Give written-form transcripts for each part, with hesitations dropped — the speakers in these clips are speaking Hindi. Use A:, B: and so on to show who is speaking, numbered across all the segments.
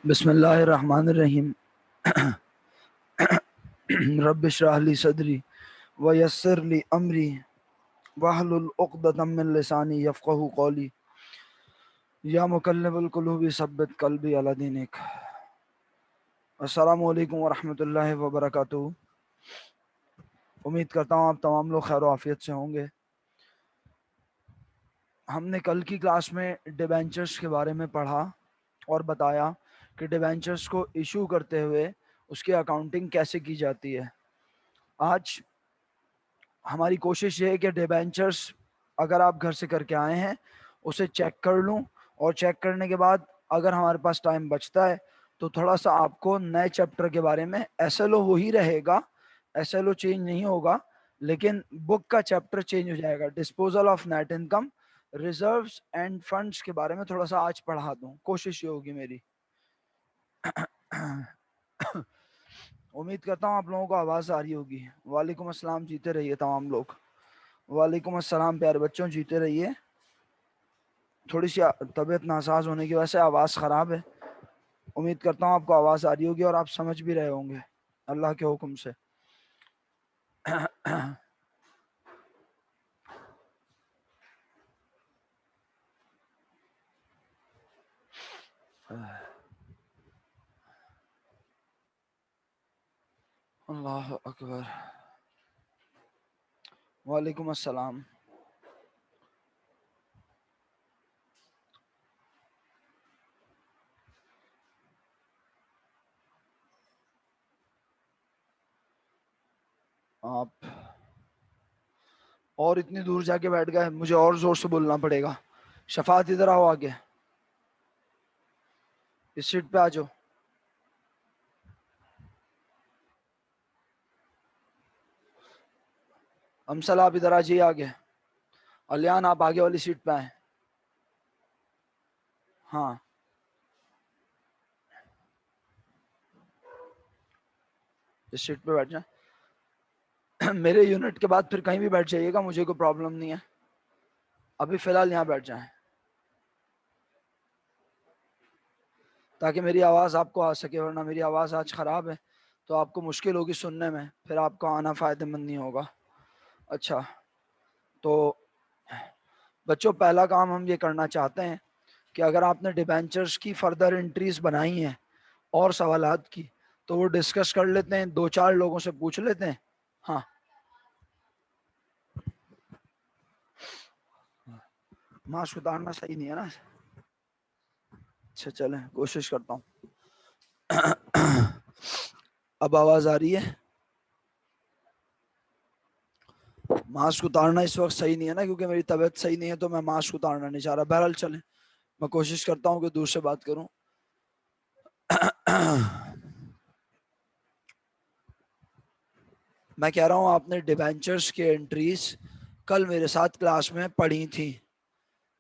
A: बिस्मिल्लाहिर्रहमानिर्रहीम। रब्बि इश्रह ली सदरी व यस्सिर ली अमरी वहलुल उक़दतम मिन लिसानी यफ़क़हू क़ौली या मुक़ल्लिबुल क़ुलूबि सब्बित क़ल्बी अला दीनिक। अस्सलामु अलैकुम व रहमतुल्लाहि व बरकातुहू। उम्मीद करता हूँ आप तमाम लोग खैर आफियत से होंगे। हमने कल की क्लास में डिबेंचर्स के बारे में पढ़ा और बताया कि डिबेंचर्स को इशू करते हुए उसकी अकाउंटिंग कैसे की जाती है। आज हमारी कोशिश ये है कि डिबेंचर्स अगर आप घर से करके आए हैं उसे चेक कर लूं, और चेक करने के बाद अगर हमारे पास टाइम बचता है तो थोड़ा सा आपको नए चैप्टर के बारे में, एसएलओ वही रहेगा, एसएलओ चेंज नहीं होगा, लेकिन बुक का चैप्टर चेंज हो जाएगा। Disposal of net income, reserves end funds के बारे में थोड़ा सा आज पढ़ा दूं, कोशिश ये होगी मेरी। उम्मीद करता हूँ आप लोगों को आवाज़ आ रही होगी। वालेकुम अस्सलाम, जीते रहिए तमाम लोग। वालेकुम अस्सलाम प्यारे बच्चों, जीते रहिए। थोड़ी सी तबीयत नासाज होने की वजह से आवाज़ ख़राब है। उम्मीद करता हूँ आपको आवाज़ आ रही होगी और आप समझ भी रहे होंगे अल्लाह के हुक्म से। अल्लाह अकबर। वालेकुम अस्सलाम। आप और इतनी दूर जाके बैठ गए, मुझे और ज़ोर से बोलना पड़ेगा। शफात इधर आओ, आगे इस सीट पे आ जाओ। अमसल आप इधर आ जाइए आगे। अलियान आप आगे वाली सीट पे आए। हाँ, इस सीट पे बैठ जाए। मेरे यूनिट के बाद फिर कहीं भी बैठ जाइएगा, मुझे कोई प्रॉब्लम नहीं है। अभी फ़िलहाल यहाँ बैठ जाएं ताकि मेरी आवाज़ आपको आ सके, वरना मेरी आवाज़ आज ख़राब है तो आपको मुश्किल होगी सुनने में, फिर आपको आना फ़ायदेमंद नहीं होगा। अच्छा, तो बच्चों पहला काम हम ये करना चाहते हैं कि अगर आपने डिबेंचर्स की फर्दर एंट्रीज बनाई हैं और सवालात की, तो वो डिस्कस कर लेते हैं, दो चार लोगों से पूछ लेते हैं। हाँ, मास्क उतारना सही नहीं है ना। अच्छा चलें, कोशिश करता हूँ। अब आवाज़ आ रही है? मास्क उतारना इस वक्त सही नहीं है ना, क्योंकि मेरी तबीयत सही नहीं है तो मैं मास्क उतारना नहीं चाह रहा। बहरहाल चलें, मैं कोशिश करता हूँ कि दूर से बात करूँ। मैं कह रहा हूँ आपने डिबेंचर्स के एंट्रीज कल मेरे साथ क्लास में पढ़ी थी।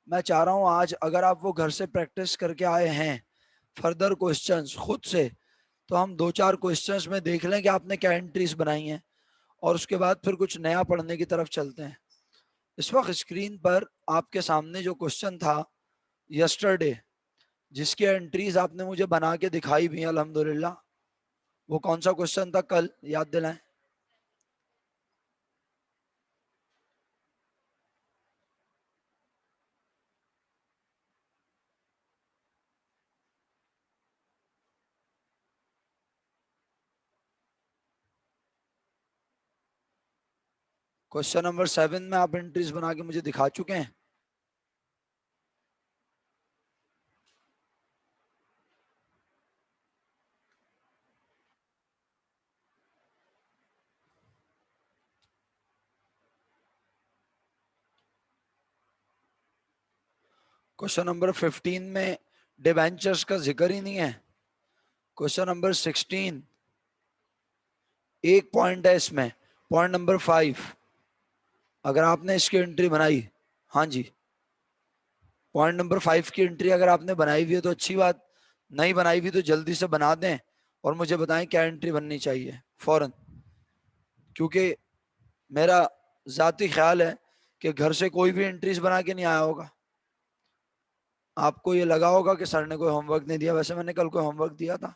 A: मैं चाह रहा हूँ आज अगर आप वो घर से प्रैक्टिस करके आए हैं फर्दर क्वेश्चंस खुद से, तो हम दो चार क्वेश्चंस में देख लें कि आपने क्या एंट्रीज बनाई हैं, और उसके बाद फिर कुछ नया पढ़ने की तरफ चलते हैं। इस वक्त स्क्रीन पर आपके सामने जो क्वेश्चन था यस्टरडे, जिसकी एंट्रीज आपने मुझे बना के दिखाई भी अल्हम्दुलिल्लाह, वो कौन सा क्वेश्चन था कल, याद दिलाएं। क्वेश्चन नंबर 7 में आप एंट्रीज बना के मुझे दिखा चुके हैं। क्वेश्चन नंबर 15 में डिबेंचर्स का जिक्र ही नहीं है। क्वेश्चन नंबर 16 एक पॉइंट है इसमें, पॉइंट नंबर 5, अगर आपने इसकी एंट्री बनाई, हाँ जी, पॉइंट नंबर 5 की एंट्री अगर आपने बनाई हुई है तो अच्छी बात, नहीं बनाई हुई तो जल्दी से बना दें और मुझे बताएं क्या एंट्री बननी चाहिए फौरन, क्योंकि मेरा जाती ख्याल है कि घर से कोई भी एंट्रीज बना के नहीं आया होगा। आपको ये लगा होगा कि सर ने कोई होमवर्क नहीं दिया, वैसे मैंने कल कोई होमवर्क दिया था?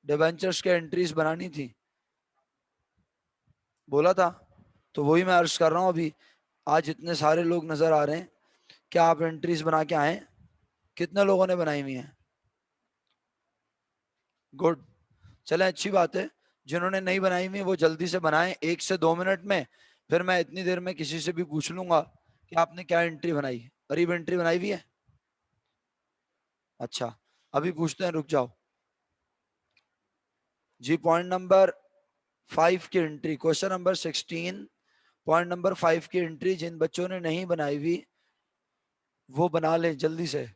A: डिबेंचर्स के एंट्रीज बनानी थी, बोला था। तो वही मैं अर्ज कर रहा हूँ अभी। आज इतने सारे लोग नजर आ रहे हैं, क्या आप एंट्रीज बना के आए? कितने लोगों ने बनाई हुई हैं? गुड, चले अच्छी बात है। जिन्होंने नहीं बनाई हुई वो जल्दी से बनाएं, 1 से 2 मिनट में। फिर मैं इतनी देर में किसी से भी पूछ लूंगा कि आपने क्या एंट्री बनाई। करीब एंट्री बनाई हुई है? अच्छा, अभी पूछते हैं, रुक जाओ जी। पॉइंट नंबर 5 की entry, question number 16, point number 5 की एंट्री जिन बच्चों ने नहीं बनाई हुई वो बना ले जल्दी से।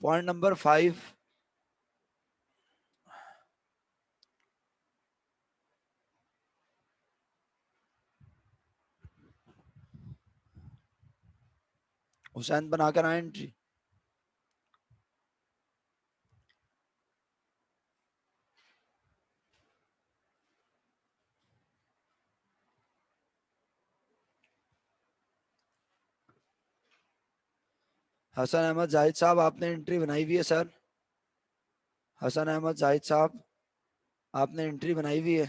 A: पॉइंट नंबर 5, हुसैन बनाकर आए एंट्री। हसन अहमद जाहिद साहब, आपने एंट्री बनाई हुई है सर? हसन अहमद जाहिद साहब, आपने एंट्री बनाई हुई है?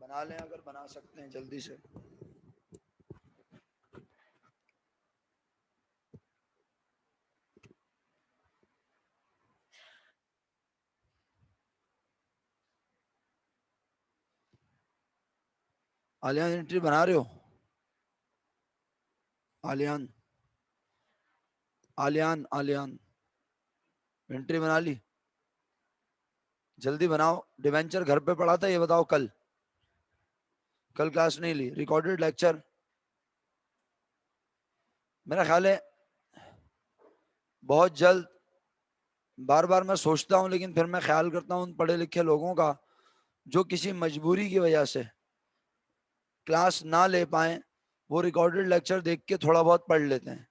A: बना लें अगर बना सकते हैं जल्दी से। आलियान एंट्री बना रहे हो? आलियान, आलियान, आलियान एंट्री बना ली? जल्दी बनाओ। डिवेंचर घर पे पढ़ा था ये बताओ? कल, कल क्लास नहीं ली? रिकॉर्डेड लेक्चर मेरा ख्याल है बहुत जल्द। बार बार मैं सोचता हूँ लेकिन फिर मैं ख्याल करता हूँ उन पढ़े लिखे लोगों का जो किसी मजबूरी की वजह से क्लास ना ले पाए, वो रिकॉर्डेड लेक्चर देख के थोड़ा बहुत पढ़ लेते हैं।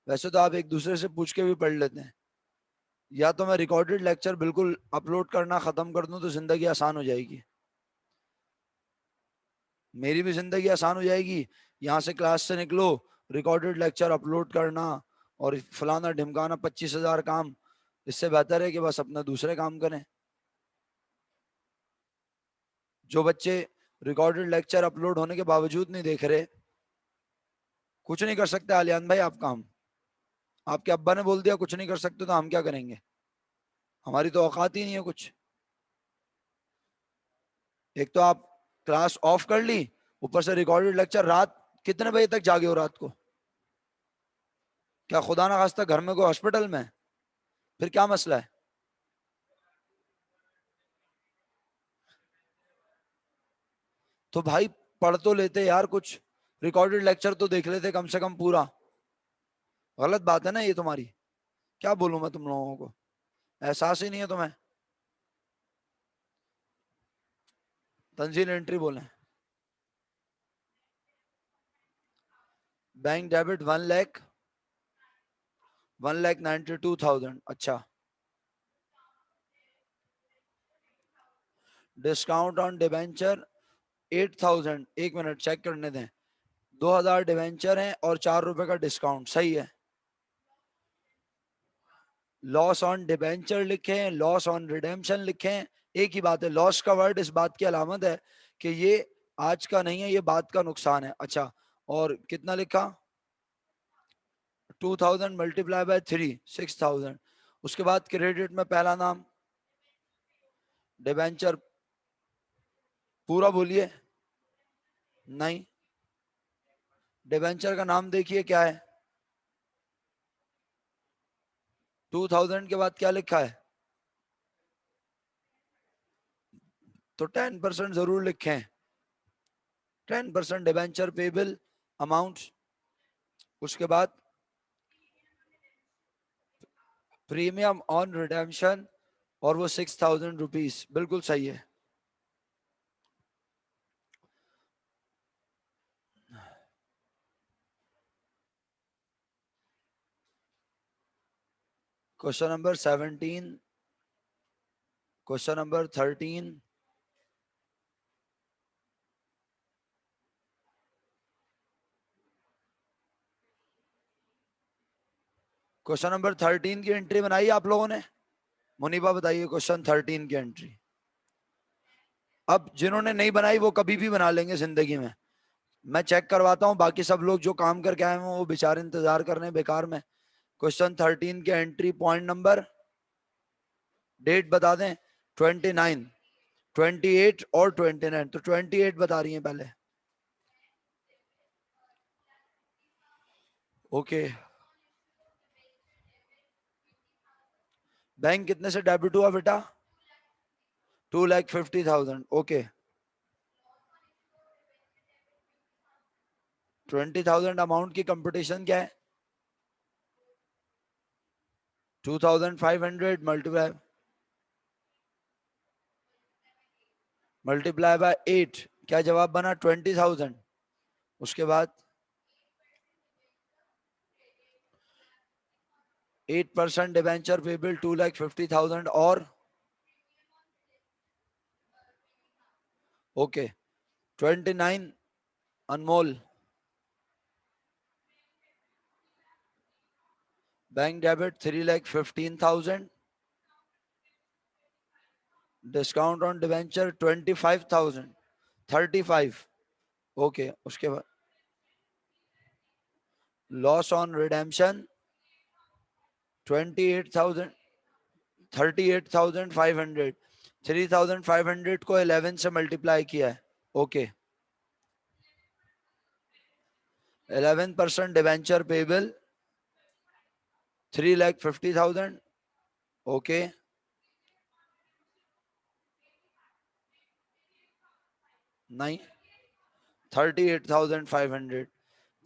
A: वैसे तो आप एक दूसरे से पूछ के भी पढ़ लेते हैं। या तो मैं रिकॉर्डेड लेक्चर बिल्कुल अपलोड करना खत्म कर दूं तो जिंदगी आसान हो जाएगी, मेरी भी जिंदगी आसान हो जाएगी। यहाँ से क्लास से निकलो, रिकॉर्डेड लेक्चर अपलोड करना और फलाना ढिमकाना, 25,000 काम। इससे बेहतर है कि बस अपना दूसरे काम करें। जो बच्चे रिकॉर्डेड लेक्चर अपलोड होने के बावजूद नहीं देख रहे, कुछ नहीं कर सकते आलियान भाई आप काम। आपके अब्बा ने बोल दिया कुछ नहीं कर सकते तो हम क्या करेंगे? हमारी तो औकात ही नहीं है कुछ। एक तो आप क्लास ऑफ कर ली, ऊपर से रिकॉर्डेड लेक्चर। रात कितने बजे तक जागे हो रात को? क्या खुदा ना खास्ता घर में कोई हॉस्पिटल में है? फिर क्या मसला है? तो भाई पढ़ तो लेते यार कुछ, रिकॉर्डेड लेक्चर तो देख लेते कम से कम पूरा। गलत बात है ना ये तुम्हारी। क्या बोलूं मैं तुम लोगों को, एहसास ही नहीं है तुम्हें। तंजील एंट्री बोले? Bank debit 1 lakh, 1,92,000। अच्छा, discount on debenture 8,000। 1 minute check करने दें। 2,000 डिबेंचर हैं और 4 रुपए का डिस्काउंट, सही है। लॉस ऑन डिबेंचर लिखे, लॉस ऑन रिडेम्पशन लिखे, एक ही बात है। लॉस का वर्ड इस बात की अलामत है कि ये आज का नहीं है, ये बात का नुकसान है। अच्छा, और कितना लिखा? 2,000 × 3, 6,000। उसके बाद क्रेडिट में पहला नाम डिबेंचर, पूरा बोलिए। नहीं, डिबेंचर का नाम देखिए क्या है। 2,000 के बाद क्या लिखा है? तो 10% जरूर लिखें। 10% डिबेंचर पेबल अमाउंट। उसके बाद प्रीमियम ऑन रिडेम्पशन, और वो 6,000 रुपीज, बिल्कुल सही है। Question number 17, question number 13, question number 13 की एंट्री बनाई आप लोगों ने? मुनीबा बताइए क्वेश्चन 13 की एंट्री। अब जिन्होंने नहीं बनाई वो कभी भी बना लेंगे जिंदगी में। मैं चेक करवाता हूँ, बाकी सब लोग जो काम करके आए हैं वो बेचारे इंतजार कर रहे हैं बेकार में। क्वेश्चन 13 की एंट्री, पॉइंट नंबर, डेट बता दें। 29, 28 और 29। तो 28 बता रही हैं पहले। ओके, बैंक कितने से डेबिट हुआ बेटा? 2,50,000। ओके, 20,000 अमाउंट की कंपटीशन क्या है? 2,500 मल्टीप्लाई बाय 8। क्या जवाब बना? 20,000। उसके बाद 8% डिवेंचर पेबल 2,50,000 और okay 29 Anmol, bank debit 3,15,000, discount on debenture 25,000, 35। Okay, उसके बाद लॉस ऑन रिडेम्पशन 28,000, 38,500। 3,500 को 11 से मल्टीप्लाई किया है। Okay, 11% debenture payable 3,50,000। ओके, नहीं, 38,500।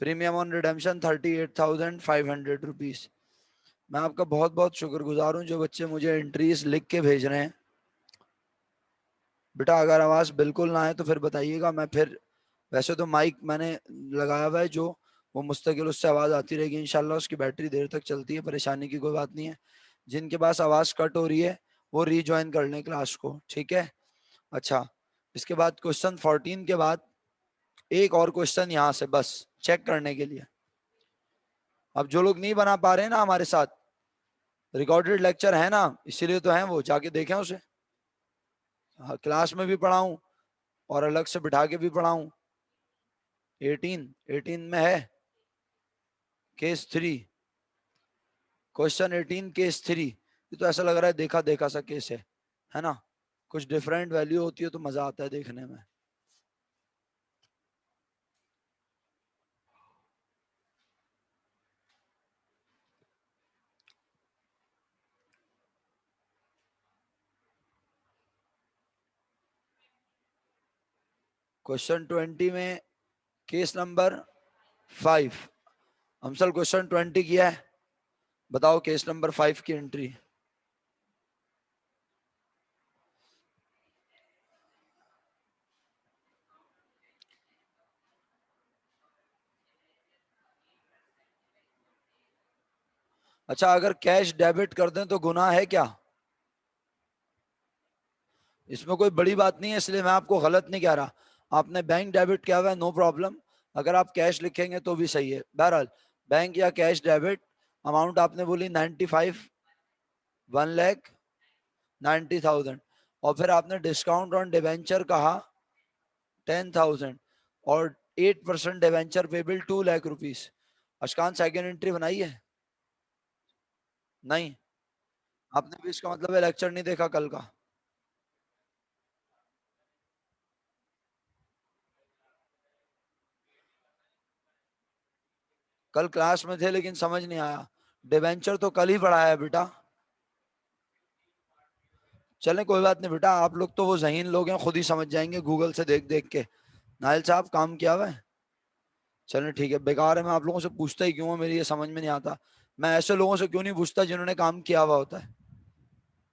A: Premium on redemption 38,500 rupees. मैं आपका बहुत बहुत शुक्रगुजार हूँ जो बच्चे मुझे एंट्रीज लिख के भेज रहे हैं। बेटा अगर आवाज बिल्कुल ना आए तो फिर बताइएगा, मैं फिर, वैसे तो माइक मैंने लगाया हुआ है जो वो मुस्तकिल उससे आवाज आती रहेगी इंशाल्लाह, उसकी बैटरी देर तक चलती है, परेशानी की कोई बात नहीं है। जिनके पास आवाज कट हो रही है वो रीज्वाइन कर लें क्लास को, ठीक है? अच्छा, इसके बाद क्वेश्चन 14 के बाद एक और क्वेश्चन यहाँ से बस चेक करने के लिए। अब जो लोग नहीं बना पा रहे हैं ना हमारे साथ, रिकॉर्डेड लेक्चर है ना, इसीलिए तो है, वो जाके देखें उसे। हाँ, क्लास में भी पढ़ाऊं और अलग से बिठा के भी पढ़ाऊं। 18 में है केस 3, क्वेश्चन 18 केस 3। ये तो ऐसा लग रहा है देखा देखा सा केस है ना? कुछ डिफरेंट वैल्यू होती है तो मजा आता है देखने में। क्वेश्चन 20 में केस नंबर 5। हमसल क्वेश्चन 20 किया है, बताओ केस नंबर 5 की एंट्री। अच्छा, अगर कैश डेबिट कर दें तो गुनाह है क्या? इसमें कोई बड़ी बात नहीं है, इसलिए मैं आपको गलत नहीं कह रहा। आपने बैंक डेबिट किया हुआ है, नो प्रॉब्लम। अगर आप कैश लिखेंगे तो भी सही है। बहरहाल, बैंक या कैश डेबिट, अमाउंट आपने बोली 95, 1,90,000, और फिर आपने डिस्काउंट ऑन डिवेंचर कहा 10,000 और 8% डिवेंचर पेबल 2,00,000 रुपीज। अशकान सेकेंड एंट्री बनाई है? नहीं, आपने भी इसका मतलब लेक्चर नहीं देखा कल का। कल क्लास में थे लेकिन समझ नहीं आया। डिवेंचर तो कल ही पढ़ाया है बेटा। चलें कोई बात नहीं बेटा, आप लोग तो वो ज़हीन लोग हैं, खुद ही समझ जाएंगे गूगल से देख देख के। नाइल साहब काम किया हुआ है। चलें ठीक है, बेकार है, मैं आप लोगों से पूछता ही क्यों हूं, मेरी ये समझ में नहीं आता। मैं ऐसे लोगों से क्यों नहीं पूछता जिन्होंने काम किया हुआ होता है।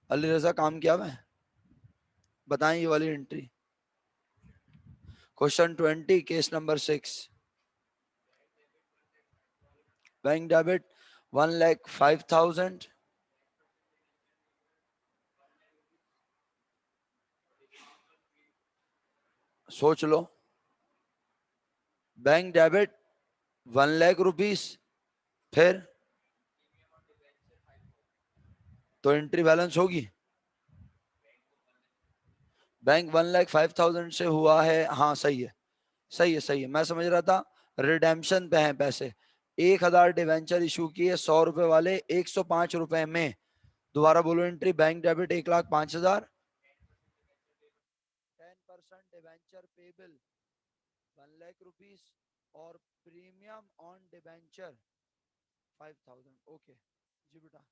A: अली रजा काम किया हुआ है? बताएं ये वाली entry. Question 20 case number 6, bank debit 1,05,000, सोच लो, बैंक डेबिट 1 लाख रुपीस, फिर तो एंट्री बैलेंस होगी। बैंक 1,05,000 से हुआ है, हाँ सही है, सही है, सही है। मैं समझ रहा था रिडेम्पशन पे हैं पैसे। 1,000 डिवेंचर इशू किए 100 रुपए वाले, 105 रुपए में। दोबारा बोलो entry, bank debit 1,05,000, 10% debenture payable 1 lakh rupees, और प्रीमियम ऑन डिवेंचर 5,000। ओके जी बेटा।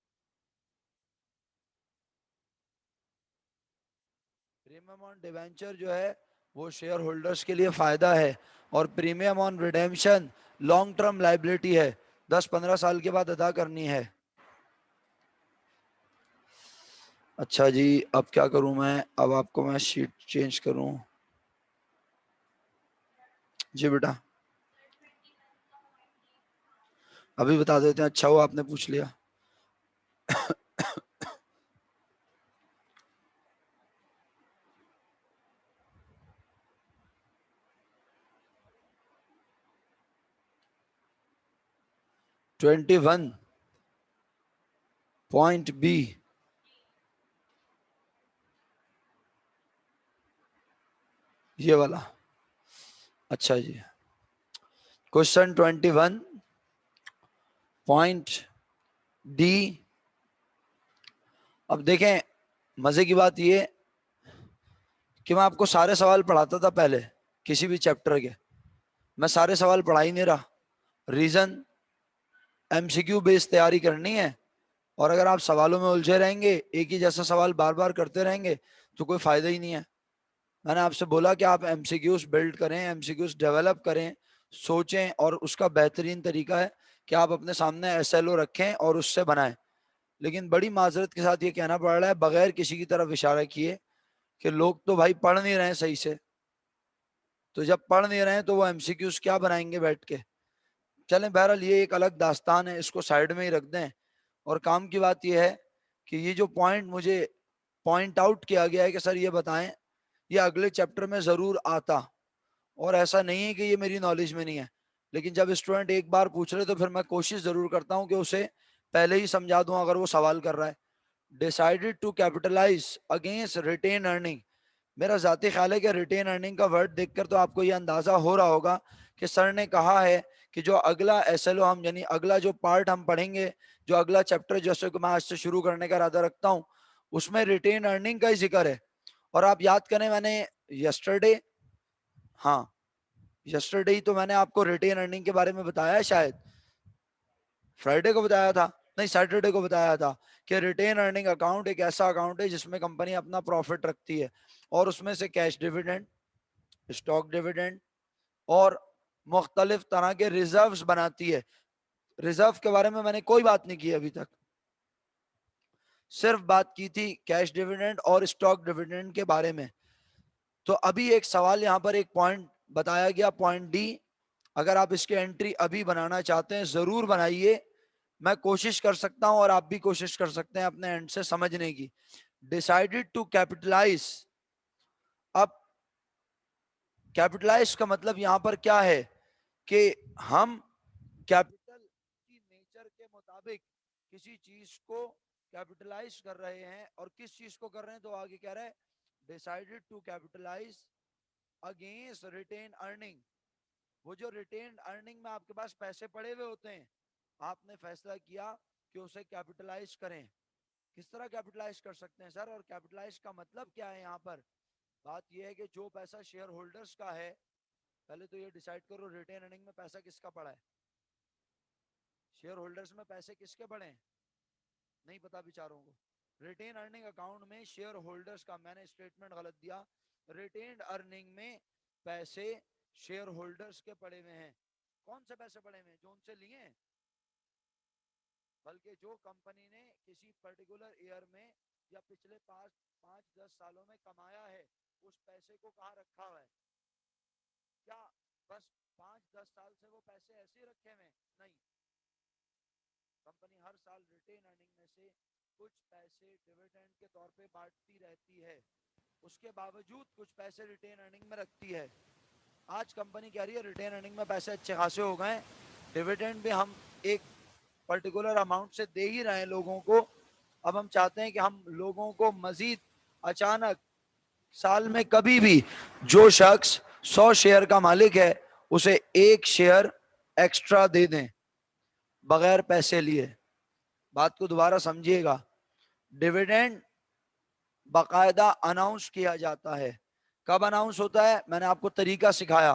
A: प्रीमियम ऑन डिवेंचर जो है वो शेयर होल्डर्स के लिए फायदा है, और premium on redemption long term liability है, 10-15 साल के बाद अदा करनी है। अच्छा जी, अब क्या करूं मैं, अब आपको मैं शीट चेंज करूं। जी बेटा, अभी बता देते हैं, अच्छा हुआ आपने पूछ लिया। ट्वेंटी वन पॉइंट बी, ये वाला। अच्छा जी, क्वेश्चन 21 पॉइंट डी। अब देखें, मजे की बात ये कि मैं आपको सारे सवाल पढ़ाता था पहले किसी भी चैप्टर के, मैं सारे सवाल पढ़ा ही नहीं रहा। रीजन, एमसीक्यू बेस्ड तैयारी करनी है, और अगर आप सवालों में उलझे रहेंगे, एक ही जैसा सवाल बार बार करते रहेंगे, तो कोई फायदा ही नहीं है। मैंने आपसे बोला कि आप एमसीक्यूज बिल्ड करें, एमसीक्यूज डेवलप करें, सोचें, और उसका बेहतरीन तरीका है कि आप अपने सामने एसएलओ रखें और उससे बनाएं। लेकिन बड़ी माजरत के साथ ये कहना पड़ रहा है, बगैर किसी की तरफ इशारा किए, कि लोग तो भाई पढ़ नहीं रहे हैं सही से। तो जब पढ़ नहीं रहे हैं तो वो एमसीक्यूज क्या बनाएंगे बैठ के। चलें, बहरहाल ये एक अलग दास्तान है, इसको साइड में ही रख दें। और काम की बात यह है कि ये जो पॉइंट मुझे पॉइंट आउट किया गया है कि सर ये बताएं, ये अगले चैप्टर में जरूर आता, और ऐसा नहीं है कि ये मेरी नॉलेज में नहीं है। लेकिन जब स्टूडेंट एक बार पूछ रहे तो फिर मैं कोशिश जरूर करता हूं कि उसे पहले ही समझा दूं अगर वो सवाल कर रहा है। Decided to capitalise against retain earning, मेरा जाती ख्याल है कि रिटेन अर्निंग का वर्ड देखकर तो आपको ये अंदाजा हो रहा होगा कि सर ने कहा है कि जो अगला एसएलओ हम, यानी अगला जो पार्ट हम पढ़ेंगे, जो अगला चैप्टर जैसे कि मैं आज से शुरू करने का इरादा रखता हूं, उसमें रिटेन अर्निंग का ही जिक्र है। और आप याद करें, मैंने यस्टरडे, हाँ यस्टरडे ही तो मैंने आपको रिटेन अर्निंग के बारे में बताया है शायद, फ्राइडे को बताया था, नहीं सैटरडे को बताया था, कि रिटेन अर्निंग अकाउंट एक ऐसा अकाउंट है जिसमें कंपनी अपना प्रॉफिट रखती है, और उसमें से कैश डिविडेंड, स्टॉक डिविडेंड, और मुख्तलिफ तरह के रिजर्व्स बनाती है। रिजर्व के बारे में मैंने कोई बात नहीं की अभी तक, सिर्फ बात की थी कैश डिविडेंड और स्टॉक डिविडेंड के बारे में। तो अभी एक सवाल यहाँ पर, एक पॉइंट बताया गया, पॉइंट डी। अगर आप इसके एंट्री अभी बनाना चाहते हैं जरूर बनाइए, मैं कोशिश कर सकता हूं और आप भी कोशिश कर सकते हैं अपने एंड से समझने की। डिसाइडेड टू कैपिटलाइज, अब कैपिटलाइज का मतलब यहां पर क्या है कि हम कैपिटल की नेचर के मुताबिक किसी चीज को कैपिटलाइज कर रहे हैं, और किस चीज को कर रहे हैं, तो आगे कह रहे हैं decided to capitalise against retain earning. वो जो रिटेन अर्निंग में आपके पास पैसे पड़े हुए होते हैं, आपने फैसला किया कि उसे कैपिटलाइज करें। किस तरह कैपिटलाइज कर सकते हैं सर, और कैपिटलाइज का मतलब क्या है यहाँ पर। बात यह है कि जो पैसा शेयर होल्डर्स का है, पहले तो ये डिसाइड करो रिटेन अर्निंग में पैसा किसका पड़ा है, शेयर होल्डर्स में पैसे किसके पड़े हैं, नहीं पता बेचारों को। रिटेन अर्निंग अकाउंट में शेयर होल्डर्स का, मैंने स्टेटमेंट गलत दिया, रिटेन अर्निंग में पैसे शेयर होल्डर्स के पड़े हुए हैं। कौन से पैसे पड़े हुए हैं, जो उनसे लिए हैं, बल्कि जो कंपनी ने किसी पर्टिकुलर ईयर में या पिछले 5-10 सालों में कमाया है, उस पैसे को कहाँ रखा हुआ है। क्या बस 5-10 साल से वो पैसे ऐसे ही रखे हुए, नहीं, कंपनी हर साल रिटेन अर्निंग में से कुछ पैसे डिविडेंड के तौर पे बांटती रहती है। उसके बावजूद कुछ पैसे रिटेन अर्निंग में रखती है। आज कंपनी कह रही है रिटेन अर्निंग में पैसे अच्छे खासे हो गए, डिविडेंड भी हम एक पर्टिकुलर अमाउंट से दे ही रहे हैं लोगों को। अब हम चाहते हैं कि हम लोगों को मजीद अचानक साल में कभी भी जो शख्स 100 शेयर का मालिक है उसे 1 शेयर एक्स्ट्रा दे दें बगैर पैसे लिए। बात को दोबारा समझिएगा, डिविडेंड बाकायदा अनाउंस किया जाता है। कब अनाउंस होता है? मैंने आपको तरीका सिखाया।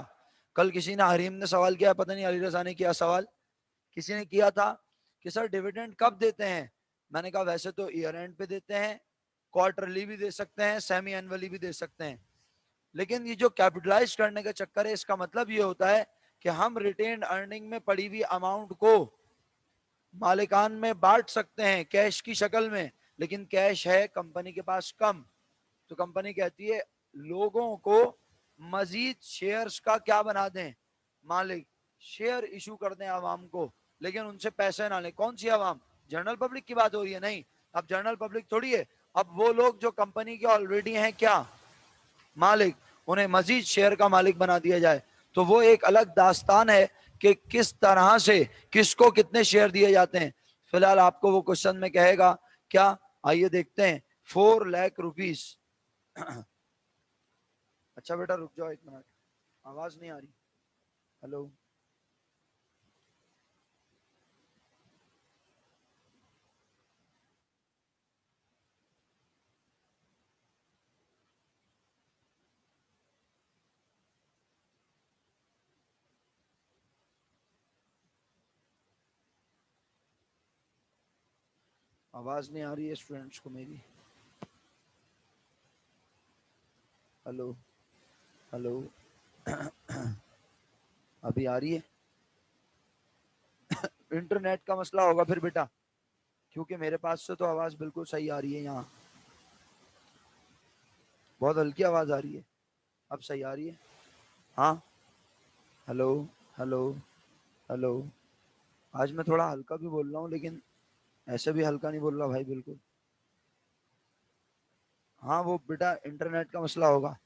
A: कल किसी ने, हरीम ने सवाल किया, पता नहीं अली रजा ने किया सवाल, किसी ने किया था कि सर डिविडेंड कब देते हैं। मैंने कहा वैसे तो ईयर एंड पे देते हैं, क्वार्टरली भी दे सकते हैं, सेमी एनुअली भी दे सकते हैं, लेकिन ये जो कैपिटलाइज करने का चक्कर है इसका मतलब ये होता है कि हम रिटेन अर्निंग में पड़ी हुई अमाउंट को मालिकान में बांट सकते हैं कैश की शक्ल में, लेकिन कैश है कंपनी के पास कम। तो कंपनी कहती है लोगों को मजीद शेयर्स का क्या बना दें मालिक, शेयर इशू कर दें आवाम को, लेकिन उनसे पैसे ना लें। कौन सी आवाम? जनरल पब्लिक की बात हो रही है? नहीं, अब जनरल पब्लिक थोड़ी है, अब वो लोग जो कंपनी के ऑलरेडी हैं क्या मालिक, उन्हें मजीद शेयर का मालिक बना दिया जाए। तो वो एक अलग दास्तान है कि किस तरह से किसको कितने शेयर दिए जाते हैं। फिलहाल आपको वो क्वेश्चन में कहेगा क्या, आइए देखते हैं। 4 लाख रुपीस। अच्छा बेटा रुक जाओ 1 मिनट, आवाज नहीं आ रही। हेलो, आवाज नहीं आ रही है स्टूडेंट्स को मेरी। Hello hello. अभी आ रही है? इंटरनेट का मसला होगा फिर बेटा, क्योंकि मेरे पास से तो आवाज बिल्कुल सही आ रही है। यहाँ बहुत हल्की आवाज आ रही है, अब सही आ रही है? हाँ, हेलो हेलो हेलो। आज मैं थोड़ा हल्का भी बोल रहा हूँ, लेकिन ऐसे भी हल्का नहीं बोल रहा भाई बिल्कुल। हाँ वो बेटा इंटरनेट का मसला होगा,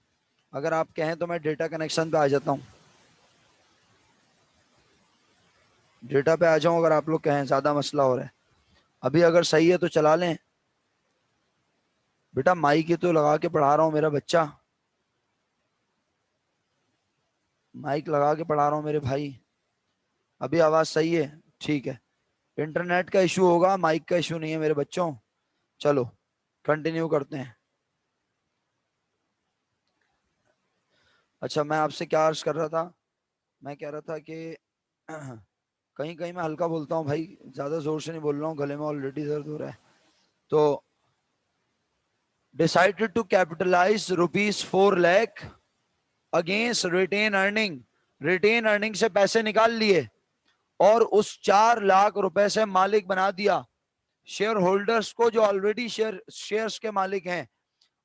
A: अगर आप कहें तो मैं डेटा कनेक्शन पे आ जाता हूँ। डेटा पे आ जाऊं अगर आप लोग कहें, ज्यादा मसला हो रहा है। अभी अगर सही है तो चला लें। बेटा माइक ही तो लगा के पढ़ा रहा हूँ मेरा बच्चा, माइक लगा के पढ़ा रहा हूँ मेरे भाई। अभी आवाज सही है? ठीक है, इंटरनेट का इशू होगा, माइक का इशू नहीं है मेरे बच्चों। चलो कंटिन्यू करते हैं। अच्छा मैं आपसे क्या अर्ज कर रहा था, मैं कह रहा था कि कहीं कहीं मैं हल्का बोलता हूँ भाई, ज्यादा जोर से नहीं बोल रहा हूँ, गले में ऑलरेडी दर्द हो रहा है। तो decided to capitalise rupees 4 lakh against retain earning. Retain earning से पैसे निकाल लिए और उस 4 लाख रुपए से मालिक बना दिया शेयर होल्डर्स को जो ऑलरेडी शेयर्स के मालिक हैं।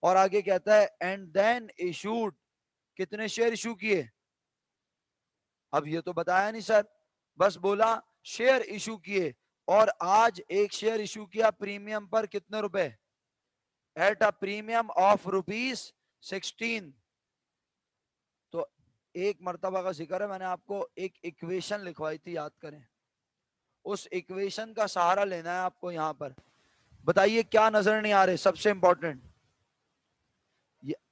A: और आगे कहता है एंड देन इशूड, कितने शेयर इशू किए? अब ये तो बताया नहीं सर, बस बोला शेयर इशू किए। और आज एक शेयर इशू किया प्रीमियम पर कितने रुपए? At a premium of ₹16। तो एक मर्तबा का जिक्र है, मैंने आपको एक इक्वेशन लिखवाई थी, याद करें। उस इक्वेशन का सहारा लेना है आपको यहां पर। बताइए क्या नजर नहीं आ रहे? सबसे इंपॉर्टेंट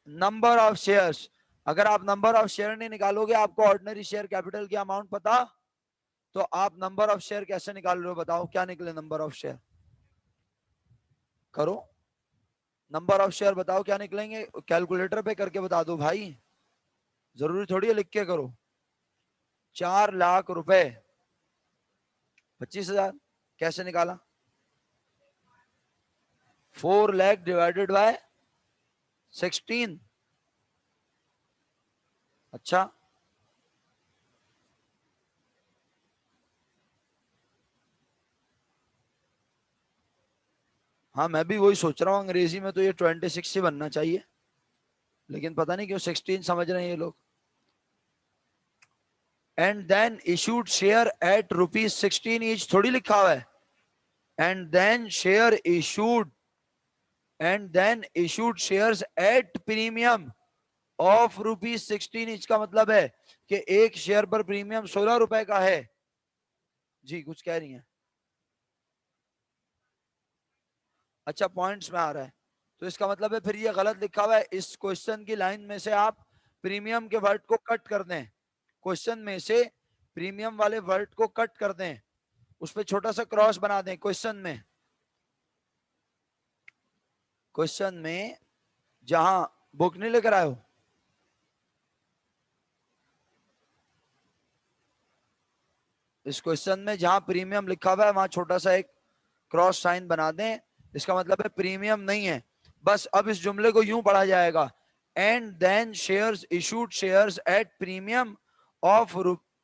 A: नंबर ऑफ शेयर्स। अगर आप नंबर ऑफ शेयर नहीं निकालोगे, आपको ऑर्डिनरी शेयर कैपिटल की अमाउंट पता, तो आप नंबर ऑफ शेयर कैसे निकाल रहे हो? बताओ क्या निकले नंबर ऑफ शेयर? करो, नंबर ऑफ शेयर बताओ क्या निकलेंगे, कैलकुलेटर पे करके बता दो भाई, जरूरी थोड़ी है लिख के करो। 4 लाख रुपए 25,000 कैसे निकाला? 4 लाख डिवाइडेड बाय 16। अच्छा हाँ, मैं भी वही सोच रहा हूँ, अंग्रेजी में तो ये 26 ही बनना चाहिए, लेकिन पता नहीं क्यों 16 समझ रहे हैं ये लोग। And then issued share at ₹16 each थोड़ी लिखा हुआ है, and then share issued and then issued shares at premium of ₹16। इसका मतलब है कि एक शेयर पर प्रीमियम 16 रुपए का है। जी कुछ कह रही हैं? अच्छा पॉइंट्स में आ रहा है, तो इसका मतलब है फिर ये गलत लिखा हुआ है। इस क्वेश्चन की लाइन में से आप प्रीमियम के वर्ड को कट कर दें, क्वेश्चन में से प्रीमियम वाले वर्ड को कट कर दें, उस पर छोटा सा क्रॉस बना दें। क्वेश्चन में जहां बुक नहीं लेकर आए हो, इस क्वेश्चन में जहां प्रीमियम लिखा हुआ है वहां छोटा सा एक क्रॉस साइन बना दें। इसका मतलब है प्रीमियम नहीं है। बस अब इस जुमले को यूं पढ़ा जाएगा, and then shares issued shares at premium of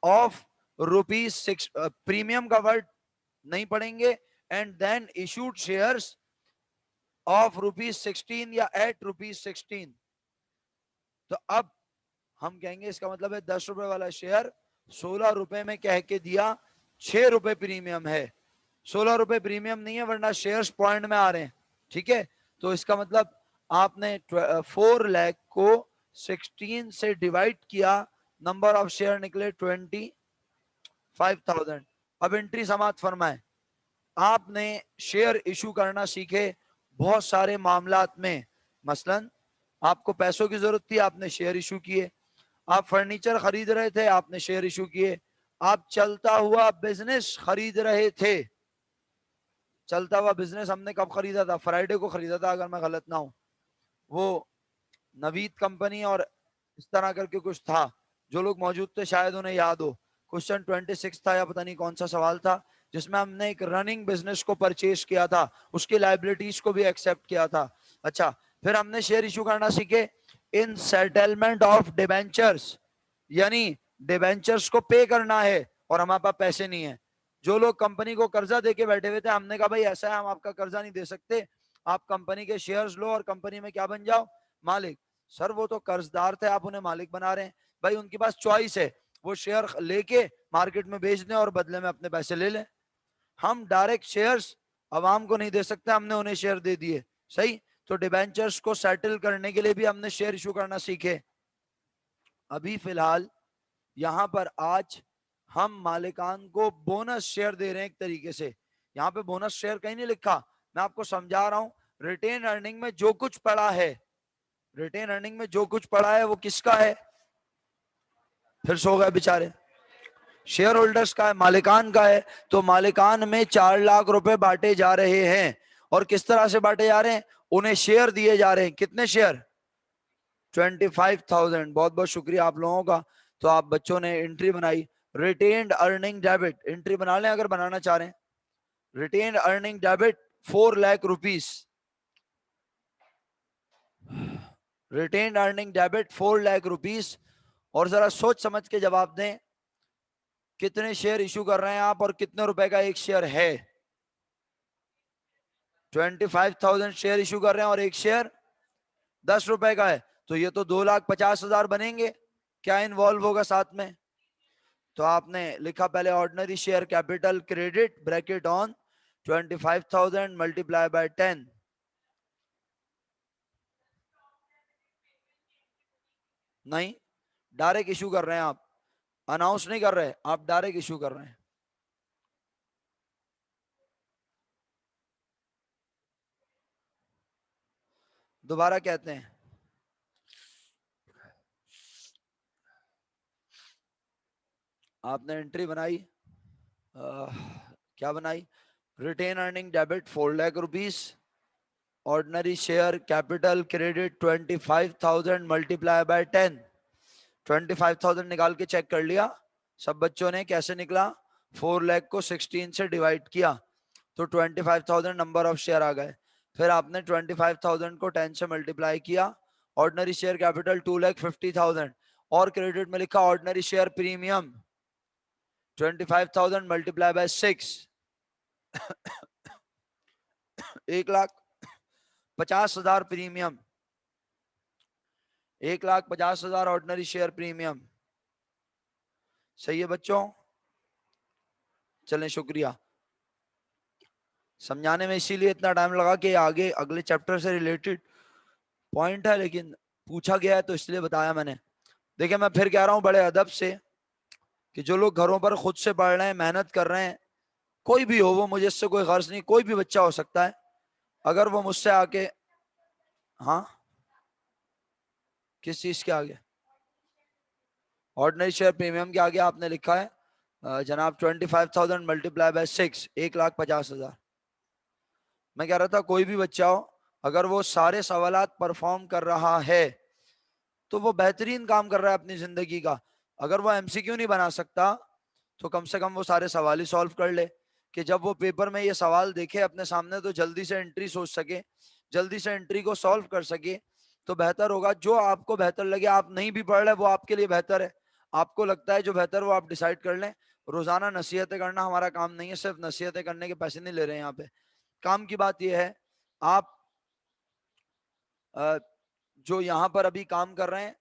A: of ₹6। Premium का वर्ड नहीं पढ़ेंगे, and then issued shares of ₹16 या एट ₹16। तो अब हम कहेंगे इसका मतलब है 10 रुपए वाला शेयर 16 रुपए में कह के दिया, 6 रुपए प्रीमियम है, 16 रुपए प्रीमियम नहीं है, वरना शेयर्स पॉइंट में आ रहे हैं। ठीक है, तो इसका मतलब आपने 4 लाख को 16 से डिवाइड किया, नंबर ऑफ शेयर निकले 25,000। अब एंट्री समाप्त फरमाए। आपने शेयर इशू करना सीखे बहुत सारे मामलात में, मसलन आपको पैसों की जरूरत थी, आपने शेयर इशू किए। आप फर्नीचर खरीद रहे थे, आपने शेयर इशू किए। आप चलता हुआ बिजनेस खरीद रहे थे। चलता हुआ बिजनेस हमने कब खरीदा था? फ्राइडे को खरीदा था अगर मैं गलत ना हूं। वो नवीद कंपनी और इस तरह करके कुछ था, जो लोग मौजूद थे शायद उन्हें याद हो। क्वेश्चन 26 था या पता नहीं कौन सा सवाल था, जिसमें हमने एक रनिंग बिजनेस को परचेज किया था, उसकी लाइबिलिटीज को भी एक्सेप्ट किया था। अच्छा, फिर हमने शेयर इशू करना सीखे इन सेटलमेंट ऑफ डिबेंचर्स, यानी डिबेंचर्स को पे करना है और हमारे पास पैसे नहीं है। जो लोग कंपनी को कर्जा देके बैठे हुए थे, हमने कहा भाई ऐसा है, हम आपका कर्जा नहीं दे सकते, आप कंपनी के शेयर्स लो और कंपनी में क्या बन जाओ? मालिक। सर वो तो कर्जदार थे, आप उन्हें मालिक बना रहे हैं। भाई उनके पास चॉइस है, वो शेयर लेके मार्केट में बेच दें और बदले में अपने पैसे ले लें। हम डायरेक्ट शेयर्स अवाम को नहीं दे सकते, हमने उन्हें शेयर दे दिए। सही, तो डिबेंचर्स को सेटल करने के लिए भी हमने शेयर इशू करना सीखे। अभी फिलहाल यहां पर आज हम मालिकान को बोनस शेयर दे रहे हैं एक तरीके से। यहां पे बोनस शेयर कहीं नहीं लिखा, मैं आपको समझा रहा हूं। रिटेन अर्निंग में जो कुछ पड़ा है, रिटेन अर्निंग में जो कुछ पड़ा है वो किसका है? फिर सो गए बेचारे। शेयर होल्डर्स का है, मालिकान का है। तो मालिकान में 4 लाख रुपए बांटे जा रहे हैं। और किस तरह से बांटे जा रहे हैं? उन्हें शेयर दिए जा रहे हैं। कितने शेयर? 25,000। बहुत बहुत शुक्रिया आप लोगों का। तो आप बच्चों ने एंट्री बनाई, रिटेन्ड अर्निंग डेबिट। एंट्री बना लें अगर बनाना चाह रहे हैं। Retained earning debit 4 lakh rupees. Retained earning debit 4 lakh rupees. और जरा सोच समझ के जवाब दें, कितने शेयर इशू कर रहे हैं आप और कितने रुपए का एक शेयर है? 25,000 शेयर इशू कर रहे हैं और एक शेयर 10 रुपए का है, तो ये तो 2,50,000 बनेंगे। क्या इन्वॉल्व होगा साथ में? तो आपने लिखा पहले ordinary share capital credit bracket on 25,000 multiply by 10। नहीं, डायरेक्ट इशू कर रहे हैं आप, अनाउंस नहीं कर रहे, आप डायरेक्ट इशू कर रहे हैं। दोबारा कहते हैं, आपने एंट्री बनाई, क्या बनाई? Retain earning debit 4 lakh rupees, ordinary share capital credit 25,000 multiply by 10। 25,000 निकाल के चेक कर लिया सब बच्चों ने, कैसे निकला? 4 लाख को 16 से डिवाइड किया तो 25,000 नंबर ऑफ शेयर आ गए। फिर आपने 25,000 को 10 से मल्टीप्लाई किया, ऑर्डिनरी शेयर कैपिटल 2,50,000 और क्रेडिट में लिखा ordinary share premium 25,000 multiply bye 6, 1,50,000 premium, 1,50,000 ordinary share premium. सही है बच्चों? चलें शुक्रिया। समझाने में इसीलिए इतना टाइम लगा कि आगे अगले चैप्टर से रिलेटेड पॉइंट है, लेकिन पूछा गया है तो इसलिए बताया मैंने। देखिए मैं फिर कह रहा हूं बड़े अदब से कि जो लोग घरों पर खुद से पढ़ रहे हैं, मेहनत कर रहे हैं, कोई भी हो, वो, मुझे इससे कोई गर्ज नहीं, कोई भी बच्चा हो सकता है, अगर वो मुझसे आके, हाँ किस चीज के आगे, ऑर्डिनरी शेयर प्रीमियम के आगे आपने लिखा है जनाब 25,000 मल्टीप्लाई बाय 6, 1,50,000। मैं कह रहा था कोई भी बच्चा हो, अगर वो सारे सवालात परफॉर्म कर रहा है तो वो बेहतरीन काम कर रहा है अपनी जिंदगी का। अगर वो एमसीक्यू नहीं बना सकता तो कम से कम वो सारे सवाल ही सॉल्व कर ले, कि जब वो पेपर में ये सवाल देखे अपने सामने तो जल्दी से एंट्री सोच सके, जल्दी से एंट्री को सॉल्व कर सके, तो बेहतर होगा। जो आपको बेहतर लगे, आप नहीं भी पढ़ रहे वो आपके लिए बेहतर है, आपको लगता है जो बेहतर वो आप डिसाइड कर लें। रोजाना नसीहतें करना हमारा काम नहीं है, सिर्फ नसीहतें करने के पैसे नहीं ले रहे हैं यहाँ पे। काम की बात यह है, आप जो यहाँ पर अभी काम कर रहे हैं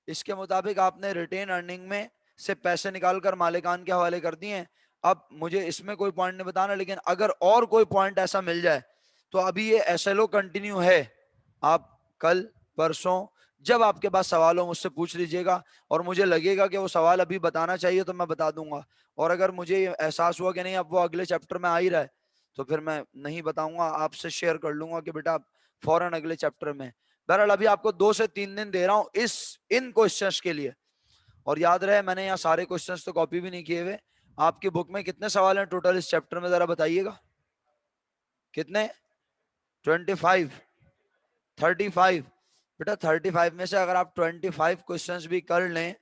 A: इसके मुताबिक आपने रिटेन अर्निंग में से पैसे निकालकर मालिकान के हवाले कर दिए हैं। अब मुझे इसमें कोई पॉइंट नहीं बताना, लेकिन अगर और कोई पॉइंट ऐसा मिल जाए तो अभी ये एसएलओ कंटिन्यू है, आप कल परसों जब आपके पास सवाल हो मुझसे पूछ लीजिएगा, और मुझे लगेगा कि वो सवाल अभी बताना चाहिए तो मैं बता दूंगा। और अगर मुझे एहसास हुआ कि नहीं अब वो अगले चैप्टर में आ ही रहा है तो फिर मैं नहीं बताऊंगा, आपसे शेयर कर लूंगा कि बेटा आप फौरन अगले चैप्टर में। बहरहाल अभी आपको 2 से 3 दिन दे रहा हूं इन क्वेश्चंस के लिए। और याद रहे मैंने यहाँ सारे क्वेश्चंस तो कॉपी भी नहीं किए हुए। आपकी बुक में कितने सवाल हैं टोटल इस चैप्टर में, जरा बताइएगा कितने? 25, 35। बेटा 35 में से अगर आप 25 क्वेश्चंस भी कर लें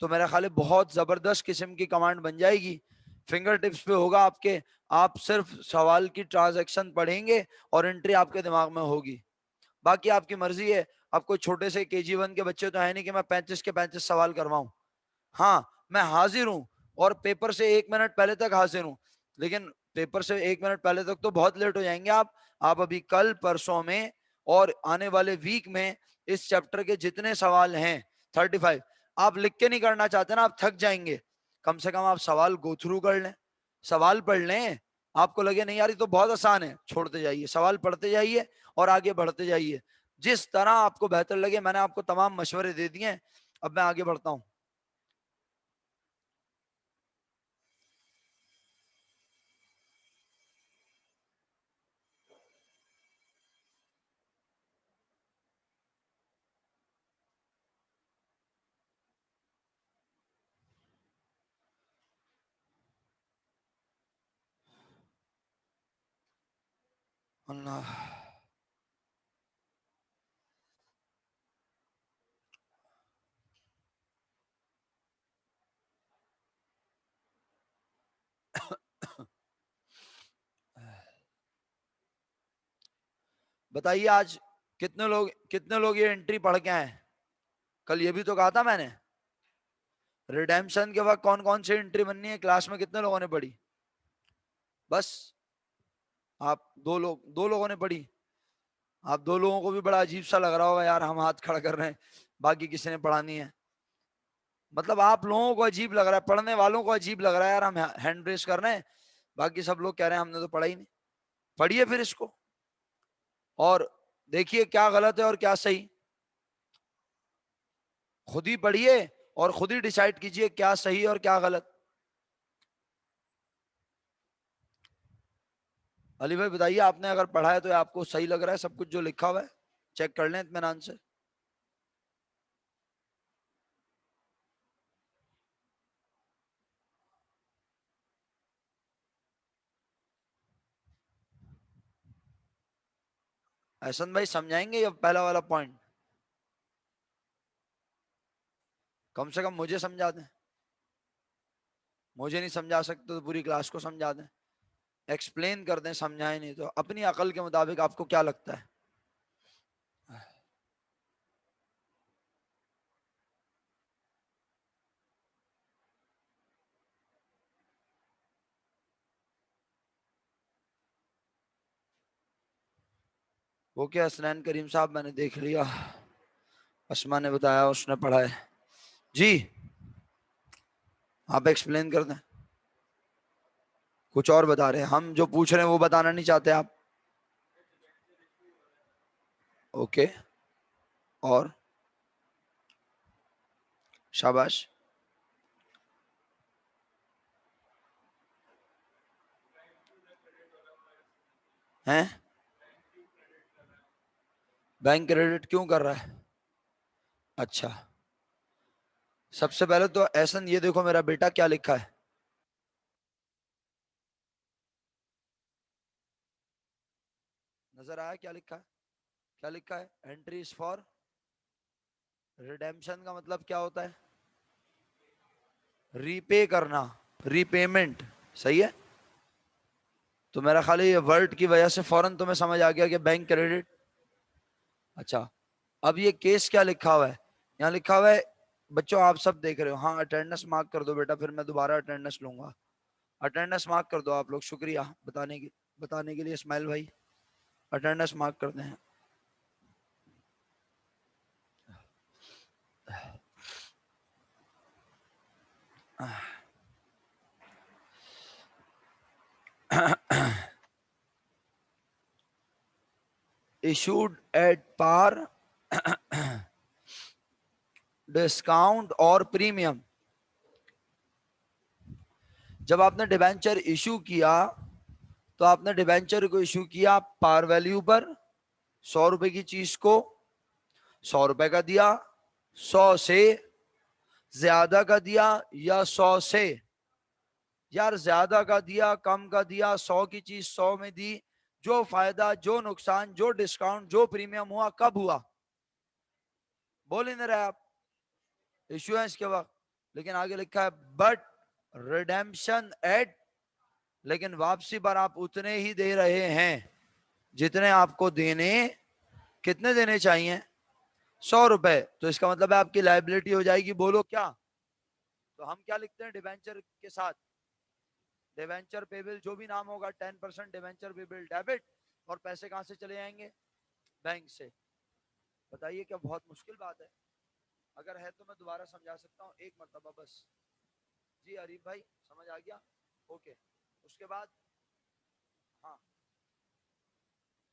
A: तो मेरा ख्याल है बहुत जबरदस्त किस्म की कमांड बन जाएगी, फिंगर टिप्स पे होगा आपके। आप सिर्फ सवाल की ट्रांजैक्शन पढ़ेंगे और एंट्री आपके दिमाग में होगी। बाकी आपकी मर्जी है, अब कोई छोटे से KG1 के बच्चे तो है नहीं कि मैं 35 के 35 सवाल करवाऊं। हाँ मैं हाजिर हूं, और पेपर से 1 मिनट पहले तक हाजिर हूं, लेकिन पेपर से 1 मिनट पहले तक तो बहुत लेट हो जाएंगे आप अभी कल परसों में और आने वाले वीक में इस चैप्टर के जितने सवाल हैं 35, आप लिख के नहीं करना चाहते ना, आप थक जाएंगे, कम से कम आप सवाल गो थ्रू कर लें, सवाल पढ़ लें। आपको लगे नहीं यार ये तो बहुत आसान है, छोड़ते जाइए, सवाल पढ़ते जाइए और आगे बढ़ते जाइए, जिस तरह आपको बेहतर लगे। मैंने आपको तमाम मशवरे दे दिए हैं, अब मैं आगे बढ़ता हूं। अल्लाह बताइए आज कितने लोग ये एंट्री पढ़ के आए? कल ये भी तो कहा था मैंने, रिडेम्पशन के वक्त कौन कौन सी एंट्री बननी है, क्लास में कितने लोगों ने पढ़ी? बस आप दो लोगों ने पढ़ी। आप 2 लोगों को भी बड़ा अजीब सा लग रहा होगा यार, हम हाथ खड़ा कर रहे हैं, बाकी किसी ने पढ़ा नहीं है। मतलब आप लोगों को अजीब लग रहा है, पढ़ने वालों को अजीब लग रहा है यार, हम हैंड रेस कर रहे हैं, बाकी सब लोग कह रहे हैं हमने तो पढ़ा ही नहीं। पढ़िए फिर इसको और देखिए क्या गलत है और क्या सही, खुद ही पढ़िए और खुद ही डिसाइड कीजिए क्या सही और क्या गलत। अली भाई बताइए, आपने अगर पढ़ा है तो आपको सही लग रहा है सब कुछ जो लिखा हुआ है? चेक कर लें इत्मीनान से। एहसन भाई समझाएंगे ये पहला वाला पॉइंट? कम से कम मुझे समझा दें, मुझे नहीं समझा सकते तो पूरी क्लास को समझा दें, एक्सप्लेन कर दें, समझाएं नहीं तो अपनी अकल के मुताबिक आपको क्या लगता है। वो क्या हसनैन करीम साहब, मैंने देख लिया, असमा ने बताया उसने पढ़ा है जी, आप एक्सप्लेन कर दें। कुछ और बता रहे हैं, हम जो पूछ रहे हैं वो बताना नहीं चाहते आप। ओके, और शाबाश। हैं? बैंक क्रेडिट क्यों कर रहा है? अच्छा, सबसे पहले तो एहसन ये देखो मेरा बेटा क्या लिखा है। नजर आया क्या लिखा है? क्या लिखा है? एंट्रीज फॉर रिडेम्पशन का मतलब क्या होता है? रीपे करना, रीपेमेंट। सही है। तो मेरा खाली ये वर्ड की वजह से फौरन तुम्हें समझ आ गया कि बैंक क्रेडिट। अच्छा, अब ये केस क्या लिखा हुआ है? यहाँ लिखा हुआ है, बच्चों आप सब देख रहे हो, हाँ अटेंडेंस मार्क कर दो बेटा, फिर मैं दोबारा अटेंडेंस लूंगा। अटेंडेंस मार्क कर दो आप लोग, शुक्रिया बताने के लिए इस्माइल भाई, अटेंडेंस मार्क कर दें। इशूड एट पार, डिस्काउंट और प्रीमियम। जब आपने डिबेंचर इशू किया तो आपने डिबेंचर को इशू किया पार वैल्यू पर, 100 रुपए की चीज को 100 रुपए का दिया, 100 से ज्यादा का दिया या 100 से, यार ज्यादा का दिया कम का दिया, 100 की चीज 100 में दी, जो फायदा जो नुकसान जो डिस्काउंट जो प्रीमियम हुआ कब हुआ? बोल ही नहीं रहे आप। इश्यूएंस के वक्त। लेकिन आगे लिखा है बट रिडेम्पशन एट, लेकिन वापसी पर आप उतने ही दे रहे हैं जितने आपको देने, कितने देने चाहिए? 100 रुपए। तो इसका मतलब है आपकी लाइबिलिटी हो जाएगी, बोलो क्या? तो हम क्या लिखते हैं डिबेंचर के साथ? डिबेंचर पेबल जो भी नाम होगा 10% डिबेंचर पेबल डेबिट, और पैसे कहां से चले जाएंगे? बैंक से। बताइए क्या बहुत मुश्किल बात है? अगर है तो मैं दोबारा समझा सकता हूँ एक मरतबा बस। जी अरीफ भाई समझ आ गया? ओके, उसके बाद हाँ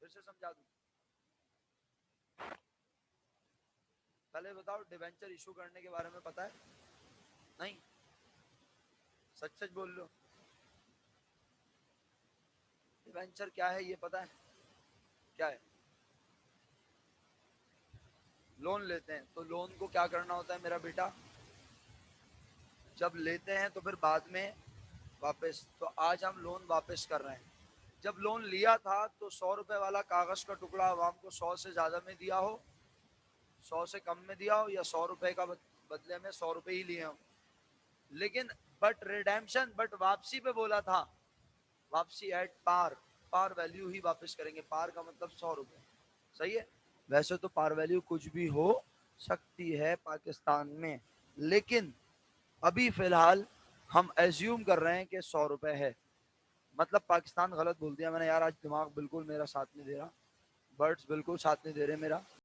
A: फिर से समझा दूं। पहले बताओ डिबेंचर इशू करने के बारे में पता है? नहीं, सच सच बोल लो। डिबेंचर क्या है ये पता है? क्या है? लोन लेते हैं, तो लोन को क्या करना होता है मेरा बेटा? जब लेते हैं तो फिर बाद में वापस, तो आज हम लोन वापस कर रहे हैं। जब लोन लिया था तो 100 रुपए वाला कागज का टुकड़ा अब हमको 100 से ज्यादा में दिया हो, 100 से कम में दिया हो, या 100 रुपए का बदले में 100 रुपए ही लिए हो। लेकिन बट रिडेम्पशन, बट वापसी पे बोला था, वापसी एट पार, पार वैल्यू ही वापस करेंगे। पार का मतलब 100 रुपए। सही है। वैसे तो पार वैल्यू कुछ भी हो सकती है पाकिस्तान में, लेकिन अभी फिलहाल हम एज्यूम कर रहे हैं कि 100 रुपए है। मतलब पाकिस्तान गलत बोल दिया मैंने यार, आज दिमाग बिल्कुल मेरा साथ नहीं दे रहा, बर्ड्स बिल्कुल साथ नहीं दे रहे मेरा।